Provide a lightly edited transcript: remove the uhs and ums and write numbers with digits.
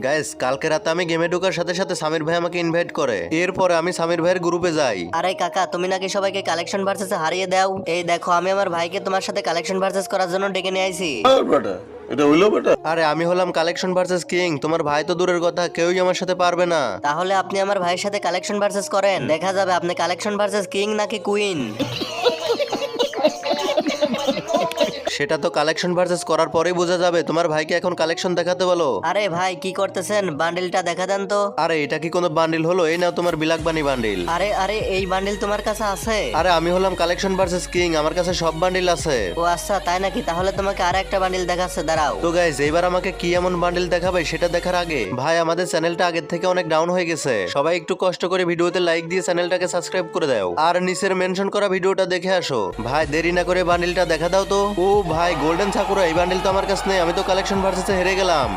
Guys কালকে রাতে আমি গেমে ঢোকার সাথে সাথে সামির ভাই আমাকে ইনভাইট করে, এরপরে আমি সামির ভাইয়ের গ্রুপে যাই। আরে কাকা, তুমি নাকি সবাইকে কালেকশন ভার্সেসে হারিয়ে দাও। এই দেখো, আমি আমার ভাইকে তোমার সাথে কালেকশন ভার্সেস করার জন্য ডেকে নিয়ে আইছি। আরে আমি হলাম কালেকশন ভার্সেস কিং, তোমার ভাই তো দূরের কথা, কেউই আমার সাথে পারবে না। তাহলে আপনি আমার ভাইয়ের সাথে কালেকশন ভার্সেস করেন, দেখা যাবে আপনি কালেকশন ভার্সেস কিং নাকি কুইন। সেটা তো কালেকশন ভার্সেস করার পরেই বোঝা যাবে। তোমার ভাইকে এখন কালেকশন দেখাতে বলো। আরে ভাই, কি করতেছেন? বান্ডিলটা দেখা দেন তো। আরে এটা কি কোনো বান্ডিল হলো? এই নাও তোমার বিলাকবানি বান্ডিল। আরে আরে, এই বান্ডিল তোমার কাছে আছে? আরে আমি হলাম কালেকশন ভার্সেস কিং, আমার কাছে সব বান্ডিল আছে। ও আচ্ছা, তাই নাকি? তাহলে তোমাকে আর একটা বান্ডিল দেখাচ্ছে, দাঁড়াও। তো গাইজ এইবার আমাকে কি এমন বান্ডিল দেখাবে সেটা দেখার আগে ভাই, আমাদের চ্যানেলটা আগের থেকে অনেক ডাউন হয়ে গেছে। সবাই একটু কষ্ট করে ভিডিওতে লাইক দিয়ে চ্যানেলটাকে সাবস্ক্রাইব করে দাও, আর নিচের মেনশন করা ভিডিওটা দেখে আসো। ভাই দেরি না করে বান্ডিলটা দেখা দাও তো। ও ভাই গোল্ডেন সাকুরা, এই বান্ডিল তো আমার কাছে নেই, আমি তো কালেকশন ভার্সেসে হেরে গেলাম।